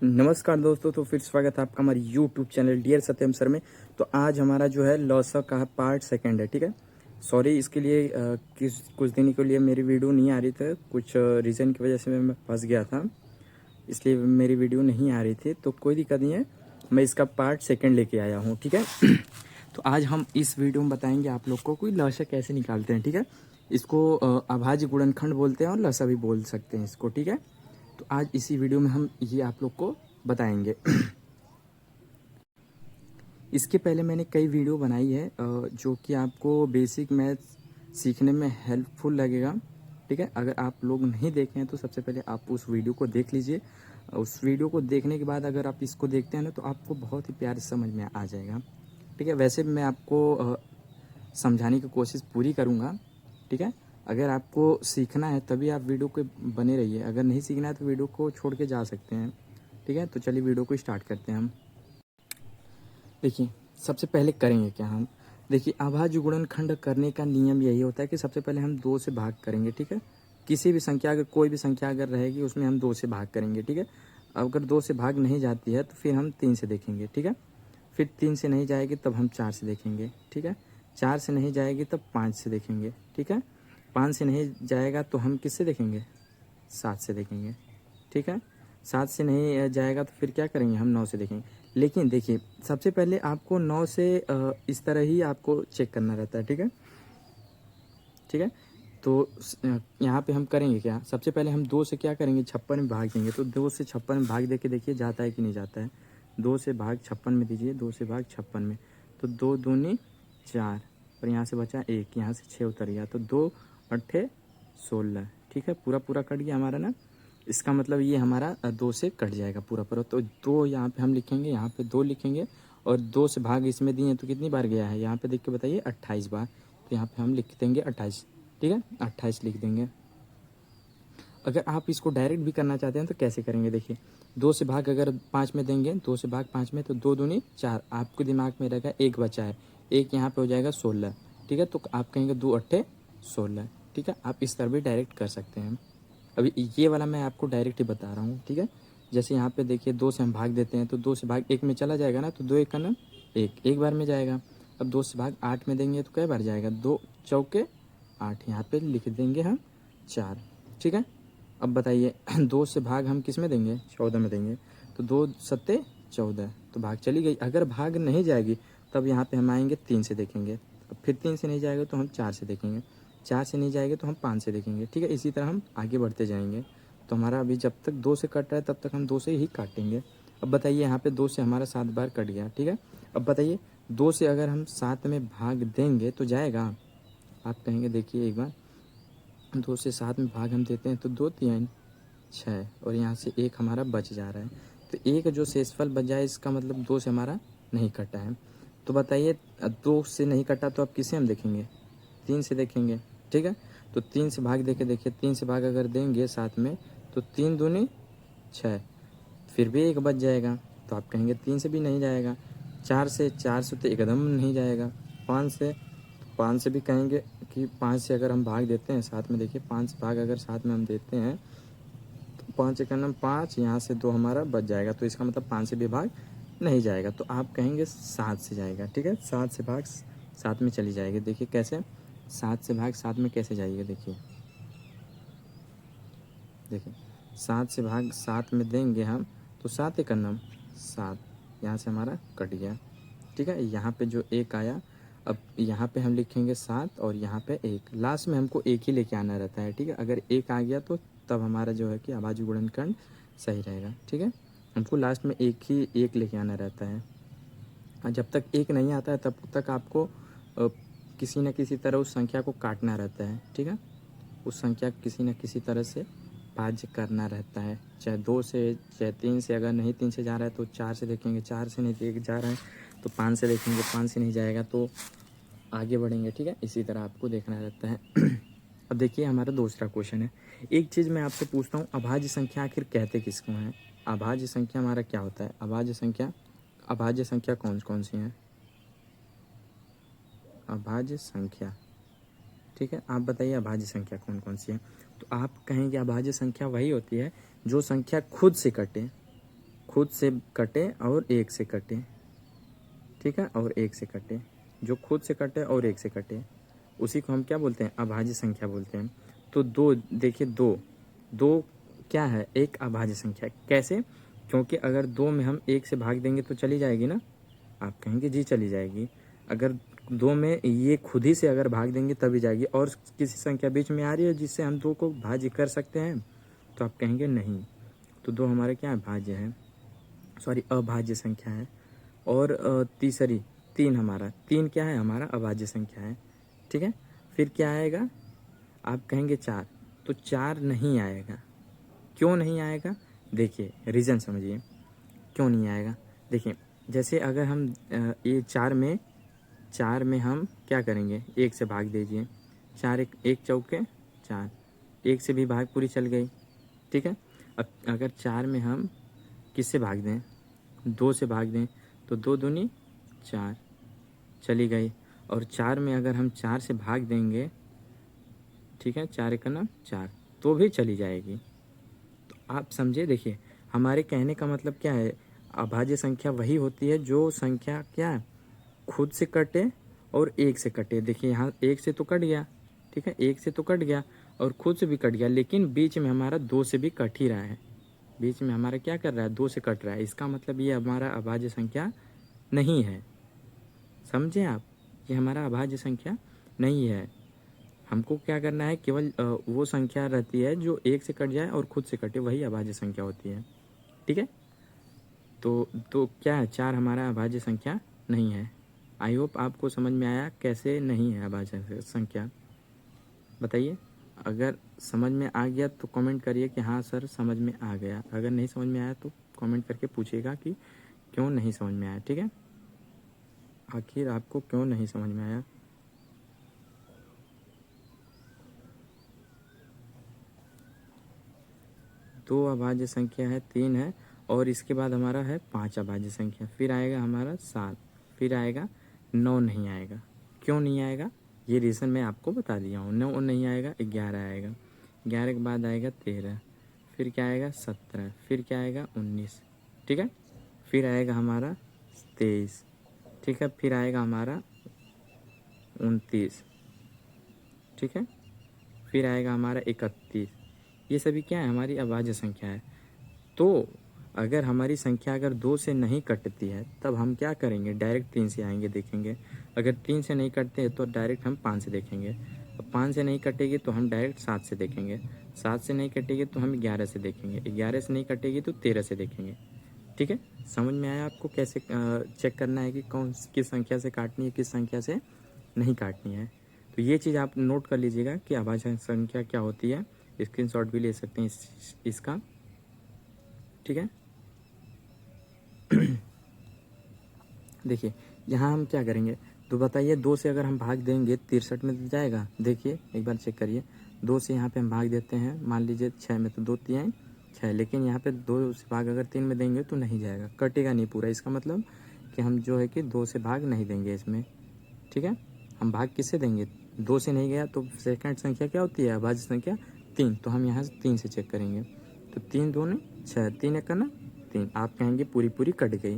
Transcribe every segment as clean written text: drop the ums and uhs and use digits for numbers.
नमस्कार दोस्तों, तो फिर स्वागत है आपका हमारे यूट्यूब चैनल डियर सत्यम सर में। तो आज हमारा जो है लौसा का पार्ट सेकंड है, ठीक है। सॉरी इसके लिए कुछ दिन के लिए मेरी वीडियो नहीं आ रही थी, कुछ रीज़न की वजह से मैं फंस गया था, इसलिए मेरी वीडियो नहीं आ रही थी। तो कोई दिक्कत नहीं है, मैं इसका पार्ट सेकंड लेके आया हूँ, ठीक है। तो आज हम इस वीडियो में बताएंगे आप लोग को कोई लौसा कैसे निकालते हैं, ठीक है। इसको अभाज्य गुणनखंड बोलते हैं और लौसा भी बोल सकते हैं इसको, ठीक है। तो आज इसी वीडियो में हम ये आप लोग को बताएंगे। इसके पहले मैंने कई वीडियो बनाई है जो कि आपको बेसिक मैथ्स सीखने में हेल्पफुल लगेगा, ठीक है। अगर आप लोग नहीं देखे हैं तो सबसे पहले आप उस वीडियो को देख लीजिए। उस वीडियो को देखने के बाद अगर आप इसको देखते हैं ना तो आपको बहुत ही प्यार से समझ में आ जाएगा, ठीक है। वैसे मैं आपको समझाने की कोशिश पूरी करूँगा, ठीक है। अगर आपको सीखना है तभी आप वीडियो को बने रहिए, अगर नहीं सीखना है तो वीडियो को छोड़ के जा सकते हैं, ठीक है। तो चलिए वीडियो को स्टार्ट करते हैं हम। देखिए सबसे पहले करेंगे क्या हम, देखिए अभाज्य गुणनखंड करने का नियम यही होता है कि सबसे पहले हम 2 से भाग करेंगे, ठीक है। किसी भी संख्या, अगर कोई भी संख्या अगर रहेगी उसमें हम 2 से भाग करेंगे, ठीक है। अगर 2 से भाग नहीं जाती है तो फिर हम 3 से देखेंगे, ठीक है। फिर 3 से नहीं जाएगी तब हम 4 से देखेंगे, ठीक है। 4 से नहीं जाएगी तब 5 से देखेंगे, ठीक है। 5 से नहीं जाएगा तो हम किससे देखेंगे, 7 से देखेंगे, ठीक है। 7 से नहीं जाएगा तो फिर क्या करेंगे, हम 9 से देखेंगे। लेकिन देखिए सबसे पहले आपको 9 से इस तरह ही आपको चेक करना रहता है, ठीक है, ठीक है। तो यहाँ पे हम करेंगे क्या, सबसे पहले हम 2 से क्या करेंगे, 56 में भाग देंगे। तो 2 से 56 में भाग दे के देखिए जाता है कि नहीं जाता है। 2 से भाग 56 में दीजिए, 2 से भाग 56 में, तो 2 दूनी 4 और यहाँ से बचा 1, यहाँ से 6 उतर गया, तो 2 अट्ठे 16, ठीक है। पूरा पूरा कट गया हमारा ना, इसका मतलब ये हमारा 2 से कट जाएगा पूरा पूरा। तो 2 यहाँ पे हम लिखेंगे, यहाँ पे 2 लिखेंगे और 2 से भाग इसमें दिए तो कितनी बार गया है, यहाँ पे देख के बताइए, 28 बार। तो यहाँ पे हम लिख देंगे 28, ठीक है, 28 लिख देंगे। अगर आप इसको डायरेक्ट भी करना चाहते हैं तो कैसे करेंगे, देखिए 2 से भाग अगर 5 में देंगे, 2 से भाग 5 में, तो 2 दूनी 4, आपके दिमाग में रहेगा 1 बचा है, 1 यहाँ पे हो जाएगा 16, ठीक है। तो आप कहेंगे 2 अट्ठे 16, ठीक है। आप इस तरह भी डायरेक्ट कर सकते हैं। अभी ये वाला मैं आपको डायरेक्ट ही बता रहा हूँ, ठीक है। जैसे यहाँ पे देखिए 2 से हम भाग देते हैं तो 2 से भाग 1 में चला जाएगा ना, तो 2 1 का नाम 1, एक बार में जाएगा। अब 2 से भाग 8 में देंगे तो कई बार जाएगा, 2 चौके 8, यहाँ पे लिख देंगे हम 4, ठीक है। अब बताइए 2 से भाग हम किस में देंगे, 14 में देंगे, तो 2 सत्ते 14, तो भाग चली गई। अगर भाग नहीं जाएगी तब यहाँ पे हम आएंगे 3 से देखेंगे, अब फिर 3 से नहीं जाएगा तो हम 4 से देखेंगे, 4 से नहीं जाएंगे तो हम 5 से देखेंगे, ठीक है। इसी तरह हम आगे बढ़ते जाएंगे। तो हमारा अभी जब तक 2 से कट रहा है तब तक हम 2 से ही काटेंगे। अब बताइए यहाँ पे 2 से हमारा 7 बार कट गया, ठीक है। अब बताइए 2 से अगर हम 7 में भाग देंगे तो जाएगा, आप कहेंगे देखिए एक बार, 2 से 7 में भाग हम देते हैं तो 2 3 6 और यहाँ से 1 हमारा बच जा रहा है। तो 1 जो शेषफल बच जाए इसका मतलब 2 से हमारा नहीं कटा है। तो बताइए 2 से नहीं कटा तो अब किसे हम देखेंगे, 3 से देखेंगे, ठीक है। तो 3 से भाग देके देखिए, 3 से भाग अगर देंगे 7 में तो 3 दूनी 6, फिर भी 1 बच जाएगा, तो आप कहेंगे 3 से भी नहीं जाएगा। 4 से तो एकदम नहीं जाएगा। 5 से भी कहेंगे कि 5 से अगर हम भाग देते हैं 7 में, देखिए 5 से भाग अगर 7 में हम देते हैं तो 5 का नाम 5, यहाँ से 2 हमारा बच जाएगा, तो इसका मतलब 5 से भी भाग नहीं जाएगा। तो आप कहेंगे 7 से जाएगा, ठीक है। 7 से भाग 7 में चली जाएगी, देखिए कैसे, 7 से भाग 7 में कैसे जाइएगा, देखिए देखिए 7 से भाग 7 में देंगे हम तो 7 एक नाम 7, यहाँ से हमारा कट गया, ठीक है। यहाँ पे जो 1 आया, अब यहाँ पे हम लिखेंगे 7 और यहाँ पे 1, लास्ट में हमको 1 ही लेके आना रहता है, ठीक है। अगर 1 आ गया तो तब हमारा जो है कि अभाज्य गुणनखंड सही रहेगा, ठीक है। हमको लास्ट में 1 लेके आना रहता है, और जब तक 1 नहीं आता है तब तक आपको किसी न किसी तरह उस संख्या को काटना रहता है, ठीक है। उस संख्या को किसी न किसी तरह से भाज्य करना रहता है, चाहे 2 से चाहे 3 से। अगर नहीं 3 से जा रहा है तो 4 से देखेंगे, 4 से नहीं जा रहा है तो 5 से देखेंगे, 5 से नहीं जाएगा तो आगे बढ़ेंगे, ठीक है। इसी तरह आपको देखना रहता है। अब देखिए हमारा दूसरा क्वेश्चन है। एक चीज़ मैं आपसे पूछता हूँ, अभाज्य संख्या आखिर कहते किसको हैं। अभाज्य संख्या हमारा क्या होता है, अभाज्य संख्या कौन कौन सी हैं, अभाज्य संख्या, ठीक है। आप बताइए अभाज्य संख्या कौन कौन सी है। तो आप कहेंगे अभाज्य संख्या वही होती है जो संख्या खुद से कटे, खुद से कटे और एक से कटे, ठीक है, और एक से कटे, जो खुद से कटे और एक से कटे उसी को हम क्या बोलते हैं, अभाज्य संख्या बोलते हैं। तो दो, देखिए दो, दो क्या है, एक अभाज्य संख्या। कैसे? क्योंकि अगर दो में हम एक से भाग देंगे तो चली जाएगी ना, आप कहेंगे जी चली जाएगी। अगर दो में ये खुद ही से अगर भाग देंगे तभी जाएगी, और किसी संख्या बीच में आ रही है जिससे हम दो को भाज्य कर सकते हैं, तो आप कहेंगे नहीं। तो दो हमारे क्या है, भाज्य है, सॉरी अभाज्य संख्या है। और तीसरी तीन, हमारा तीन क्या है, हमारा अभाज्य संख्या है, ठीक है। फिर क्या आएगा, आप कहेंगे चार, तो चार नहीं आएगा। क्यों नहीं आएगा, देखिए रीज़न समझिए क्यों नहीं आएगा। देखिए जैसे अगर हम ये चार में हम क्या करेंगे, एक से भाग दीजिए, चार एक, एक चौके चार, एक से भी भाग पूरी चल गई, ठीक है। अब अगर चार में हम किससे भाग दें, दो से भाग दें, तो दो दूनी चार, चली गई। और चार में अगर हम चार से भाग देंगे, ठीक है, चार एक ना चार, तो भी चली जाएगी। तो आप समझे, देखिए हमारे कहने का मतलब क्या है, अभाज्य संख्या वही होती है जो संख्या क्या है, खुद से कटे और एक से कटे। देखिए यहाँ एक से तो कट गया, ठीक है, एक से तो कट गया और खुद से भी कट गया, लेकिन बीच में हमारा दो से भी कट ही रहा है, बीच में हमारा क्या कर रहा है, दो से कट रहा है। इसका मतलब ये हमारा अभाज्य संख्या नहीं है, समझे आप, ये हमारा अभाज्य संख्या नहीं है। हमको क्या करना है, केवल वो संख्या रहती है जो एक से कट जाए और खुद से कटे, वही अभाज्य संख्या होती है, ठीक है। तो क्या है, चार हमारा अभाज्य संख्या नहीं है। आई होप आपको समझ में आया कैसे नहीं है अभाज्य संख्या, बताइए। अगर समझ में आ गया तो कमेंट करिए कि हाँ सर समझ में आ गया, अगर नहीं समझ में आया तो कमेंट करके पूछिएगा कि क्यों नहीं समझ में आया, ठीक है, आखिर आपको क्यों नहीं समझ में आया। दो अभाज्य संख्या है, तीन है, और इसके बाद हमारा है पांच अभाज्य संख्या, फिर आएगा हमारा सात, फिर आएगा नौ, नहीं आएगा। क्यों नहीं आएगा, ये रीज़न मैं आपको बता दिया हूँ। नौ नहीं आएगा, 11 आएगा, 11 के बाद आएगा 13, फिर क्या आएगा 17, फिर क्या आएगा 19, ठीक है, फिर आएगा हमारा 23, ठीक है, फिर आएगा हमारा 29, ठीक है, फिर आएगा हमारा 31। ये सभी क्या है, हमारी अभाज्य संख्या है। तो अगर हमारी संख्या अगर दो से नहीं कटती है तब हम क्या करेंगे, डायरेक्ट तीन से आएंगे देखेंगे। अगर तीन से नहीं कटते हैं तो डायरेक्ट हम पाँच से देखेंगे। अब पाँच से नहीं कटेगी तो हम डायरेक्ट सात से देखेंगे। सात से नहीं कटेगी तो हम 11 से देखेंगे। 11 से नहीं कटेगी तो 13 से देखेंगे, ठीक है। समझ में आया आपको कैसे चेक करना है कि कौन किस संख्या से काटनी है, किस संख्या से नहीं काटनी है। तो ये चीज़ आप नोट कर लीजिएगा कि अभाज्य संख्या क्या होती है। स्क्रीनशॉट भी ले सकते हैं इसका, ठीक है। देखिए यहाँ हम क्या करेंगे, तो बताइए दो से अगर हम भाग देंगे 63 में तो जाएगा। देखिए एक बार चेक करिए, दो से यहाँ पे हम भाग देते हैं, मान लीजिए 6 में, तो दो तीन 6, लेकिन यहाँ पे दो से भाग अगर 3 में देंगे तो नहीं जाएगा, कटेगा नहीं पूरा। इसका मतलब कि हम जो है कि दो से भाग नहीं देंगे इसमें, ठीक है। हम भाग किससे देंगे, दो से नहीं गया तो सेकंड संख्या क्या होती है, अभाज्य संख्या तीन, तो हम यहाँ से तीन से चेक करेंगे। तो तीन दो ने 6, तीन एक ना तीन, आप कहेंगे पूरी पूरी कट गई,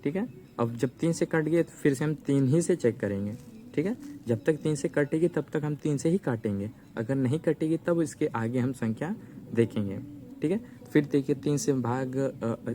ठीक है। अब जब तीन से कट गए तो फिर से हम तीन ही से चेक करेंगे, ठीक है। जब तक तीन से कटेगी तब तक हम तीन से ही काटेंगे, अगर नहीं कटेगी तब इसके आगे हम संख्या देखेंगे, ठीक है। फिर देखिए तीन से भाग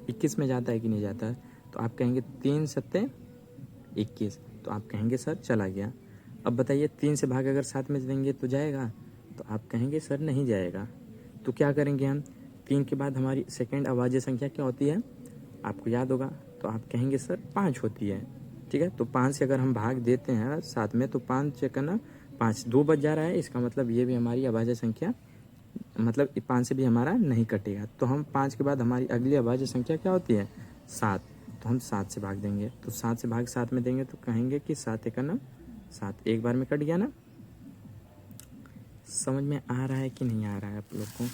21 में जाता है कि नहीं जाता है, तो आप कहेंगे तीन सत्ते 21, तो आप कहेंगे सर चला गया। अब बताइए तीन से भाग अगर सात में देंगे तो जाएगा, तो आप कहेंगे सर नहीं जाएगा। तो क्या करेंगे हम, तीन के बाद हमारी सेकंड अभाज्य संख्या क्या होती है, आपको याद होगा, तो आप कहेंगे सर पाँच होती है, ठीक है। तो पाँच से अगर हम भाग देते हैं सात में तो पाँच चेक करना, पाँच दो बच जा रहा है, इसका मतलब ये भी हमारी अभाज्य संख्या, मतलब पाँच से भी हमारा नहीं कटेगा। तो हम पाँच के बाद हमारी अगली अभाज्य संख्या क्या होती है, सात, तो हम सात से भाग देंगे। तो सात से भाग सात में देंगे तो कहेंगे कि सात एक ना सात, एक बार में कट गया ना। समझ में आ रहा है कि नहीं आ रहा है आप लोग को,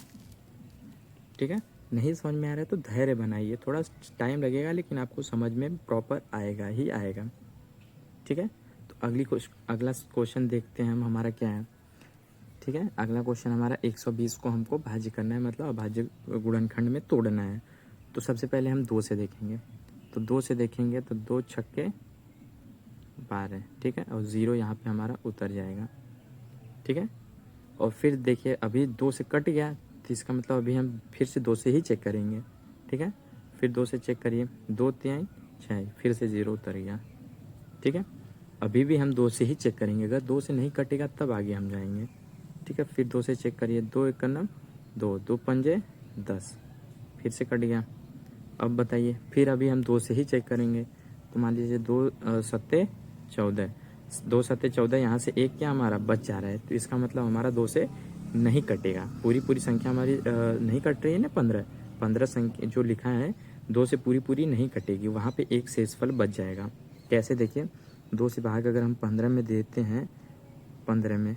ठीक है। नहीं समझ में आ रहा है तो धैर्य बनाइए, थोड़ा टाइम लगेगा लेकिन आपको समझ में प्रॉपर आएगा ही आएगा, ठीक है। तो अगला क्वेश्चन देखते हैं हम, हमारा क्या है, ठीक है। अगला क्वेश्चन हमारा 120 को हमको भाज्य करना है, मतलब अभाज्य गुणनखंड में तोड़ना है। तो सबसे पहले हम 2 से देखेंगे, तो 2 से देखेंगे तो 2 छक्के 12, ठीक है, और 0 यहाँ पे हमारा उतर जाएगा, ठीक है। और फिर देखिए अभी 2 से कट गया, तो इसका मतलब अभी हम फिर से 2 से ही चेक करेंगे, ठीक है। फिर 2 से चेक करिए, 2 3 6, फिर से 0 उतर गया, ठीक है। अभी भी हम 2 से ही चेक करेंगे, अगर 2 से नहीं कटेगा तब आगे हम जाएंगे, ठीक है। फिर 2 से चेक करिए, 2 1 9 2, 2 पंजे 10, फिर से कट गया। अब बताइए, फिर अभी हम 2 से ही चेक करेंगे, तो मान लीजिए 2 सत्ते 14, 2 सत्ते 14, यहाँ से एक क्या हमारा बच जा रहा है, तो इसका मतलब हमारा 2 से नहीं कटेगा, पूरी संख्या हमारी नहीं कट रही है ना, 15 संख्या जो लिखा है 2 से पूरी नहीं कटेगी, वहाँ पे एक शेषफल बच जाएगा। कैसे देखिए, 2 से भाग अगर हम 15 में देते हैं, 15 में,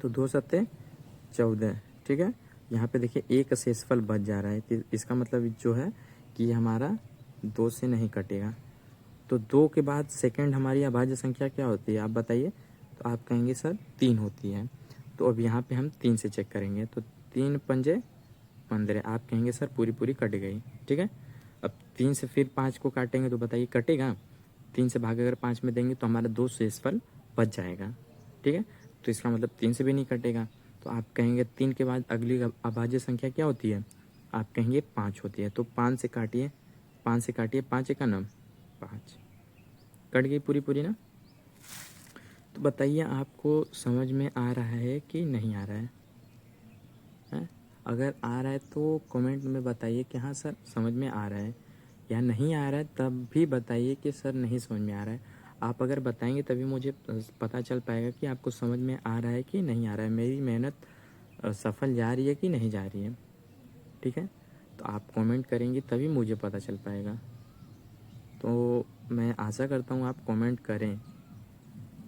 तो 2 सत्ते 14, ठीक है। यहाँ पे देखिए एक शेषफल बच जा रहा है, तो इसका मतलब जो है कि हमारा 2 से नहीं कटेगा। तो 2 के बाद सेकंड हमारी अभाज्य संख्या क्या होती है, आप बताइए। तो आप कहेंगे सर 3 होती है। तो अब यहाँ पे हम 3 से चेक करेंगे, तो 3 पंजे 15, आप कहेंगे सर पूरी कट गई, ठीक है। अब 3 से फिर 5 को काटेंगे, तो बताइए कटेगा। 3 से भाग अगर 5 में देंगे तो हमारा 2 शेषफल बच जाएगा, ठीक है। तो इसका मतलब 3 से भी नहीं कटेगा। तो आप कहेंगे 3 के बाद अगली अभाज्य संख्या क्या होती है, आप कहेंगे 5 होती है। तो 5 से काटिए, 5 से काटिए, 5 1 9, 5, कट गई पूरी ना। तो बताइए आपको समझ में आ रहा है कि नहीं आ रहा है, हैं? अगर आ रहा है तो कमेंट में बताइए कि हाँ सर समझ में आ रहा है, या नहीं आ रहा है तब भी बताइए कि सर नहीं समझ में आ रहा है। आप अगर बताएंगे तभी मुझे पता चल पाएगा कि आपको समझ में आ रहा है कि नहीं आ रहा है, मेरी मेहनत सफल जा रही है कि नहीं जा रही है, ठीक है। तो आप कमेंट करेंगे तभी मुझे पता चल पाएगा। तो मैं आशा करता हूँ आप कमेंट करें।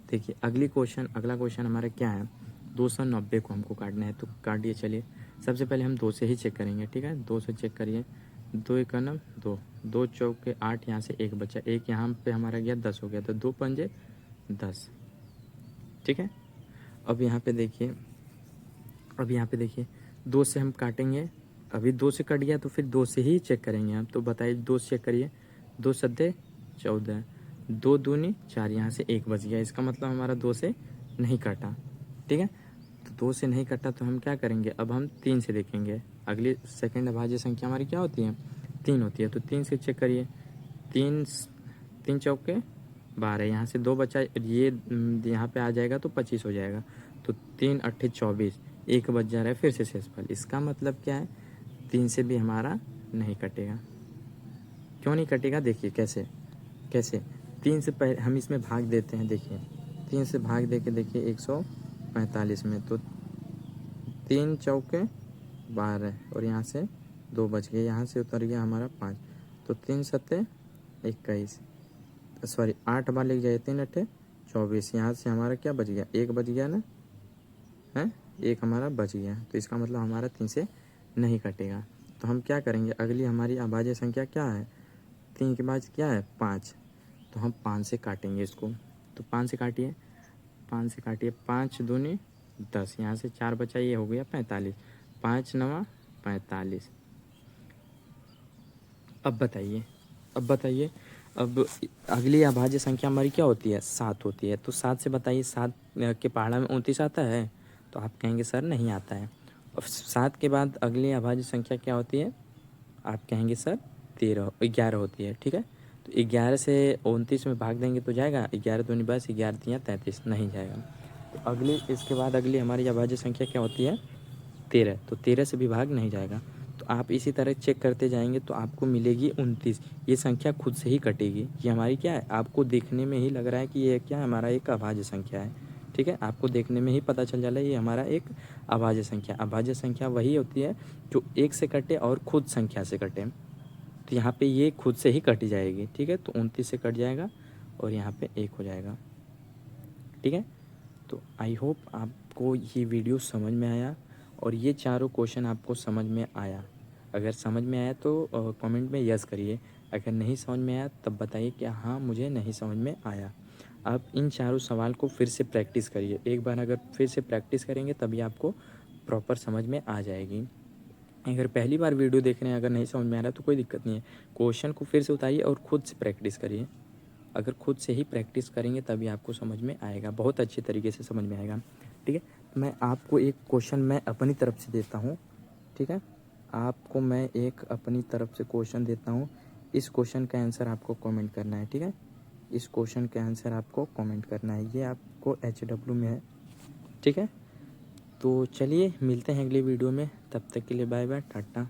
देखिए अगला क्वेश्चन हमारा क्या है, 290 को हमको काटना है, तो काटिए। चलिए सबसे पहले हम 2 से ही चेक करेंगे, ठीक है। 2 से चेक करिए, 2 1 9 2, 2 चौके 8, यहाँ से एक बचा, एक यहाँ पे हमारा गया 10 हो गया, तो 2 पंजे 10, ठीक है। अब यहाँ पे देखिए, 2 से हम काटेंगे, अभी 2 से कट गया तो फिर 2 से ही चेक करेंगे हम। तो बताइए 2 से चेक करिए, 2 सत्ते 14, 2 दूनी 4, यहाँ से एक बच गया, इसका मतलब हमारा 2 से नहीं कटा, ठीक है। तो 2 से नहीं कटा तो हम क्या करेंगे, अब हम 3 से देखेंगे। अगली सेकंड अभाज्य संख्या हमारी क्या होती है, 3 होती है। तो 3 से चेक करिए, 3 3 चौके 12, यहाँ से 2 बचा, ये यहाँ पे आ जाएगा तो 25 हो जाएगा, तो 3 8 24, एक बच जा रहा है फिर से शेषफल। इसका मतलब क्या है, 3 से भी हमारा नहीं कटेगा। क्यों नहीं कटेगा, देखिए कैसे 3 से पहले हम इसमें भाग देते हैं, देखिए 3 से भाग दे के देखिए 145 में, तो 3 चौके 12, और यहाँ से 2 बच गए, यहाँ से उतर गया हमारा 5, तो 3 सत्ते 21, सॉरी 8 बार लिख जाए, 3 8 24, यहाँ से हमारा क्या बच गया, एक बच गया ना, है एक हमारा बच गया। तो इसका मतलब हमारा 3 से नहीं कटेगा। तो हम क्या करेंगे, अगली हमारी अभाज्य संख्या क्या है, 3 के बाद क्या है 5, तो हम 5 से काटेंगे इसको। तो 5 से काटिए, 5 दूनी 10, यहाँ से 4 बचा, ये हो गया 45, 5 9 45। अब बताइए अब अगली अभाज्य संख्या हमारी क्या होती है, 7 होती है। तो 7 से बताइए, 7 के पहाड़ा में 29 आता है, तो आप कहेंगे सर नहीं आता है। और 7 के बाद अगली अभाज्य संख्या क्या होती है, आप कहेंगे सर 11 होती है, ठीक है। तो 11 से 29 में भाग देंगे तो जाएगा, 11 दूनी 22, 11 तियाँ 33, नहीं जाएगा। तो इसके बाद अगली हमारी अभाज्य संख्या क्या होती है, 13, तो 13 से भी भाग नहीं जाएगा। तो आप इसी तरह चेक करते जाएंगे तो आपको मिलेगी 29, ये संख्या खुद से ही कटेगी। ये हमारी क्या है, आपको देखने में ही लग रहा है कि ये क्या है, हमारा एक अभाज्य संख्या है, ठीक है। आपको देखने में ही पता चल जा रहा है ये हमारा एक अभाज्य संख्या वही होती है जो एक से कटे और खुद संख्या से कटे। तो यहाँ पे ये खुद से ही कट जाएगी, ठीक है। तो 29 से कट जाएगा और यहाँ पे 1 हो जाएगा, ठीक है। तो आई होप आपको ये वीडियो समझ में आया और ये चारों क्वेश्चन आपको समझ में आया। अगर समझ में आया तो कमेंट में यस करिए, अगर नहीं समझ में आया तब बताइए कि हाँ मुझे नहीं समझ में आया। आप इन चारों सवाल को फिर से प्रैक्टिस करिए, एक बार अगर फिर से प्रैक्टिस करेंगे तभी आपको प्रॉपर समझ में आ जाएगी। अगर पहली बार वीडियो देख रहे हैं, अगर नहीं समझ में आ रहा है तो कोई दिक्कत नहीं है, क्वेश्चन को फिर से उतारिए और खुद से प्रैक्टिस करिए। अगर खुद से ही प्रैक्टिस करेंगे तभी आपको समझ में आएगा, बहुत अच्छे तरीके से समझ में आएगा। ठीक है, मैं आपको एक क्वेश्चन मैं अपनी तरफ से देता हूँ। ठीक है, आपको मैं एक अपनी तरफ से क्वेश्चन देता हूँ। इस क्वेश्चन का आंसर आपको कमेंट करना है। ठीक है, इस क्वेश्चन का आंसर आपको कमेंट करना है, ये आपको HW में है। ठीक है, तो चलिए मिलते हैं अगली वीडियो में, तब तक के लिए बाय बाय, टाटा।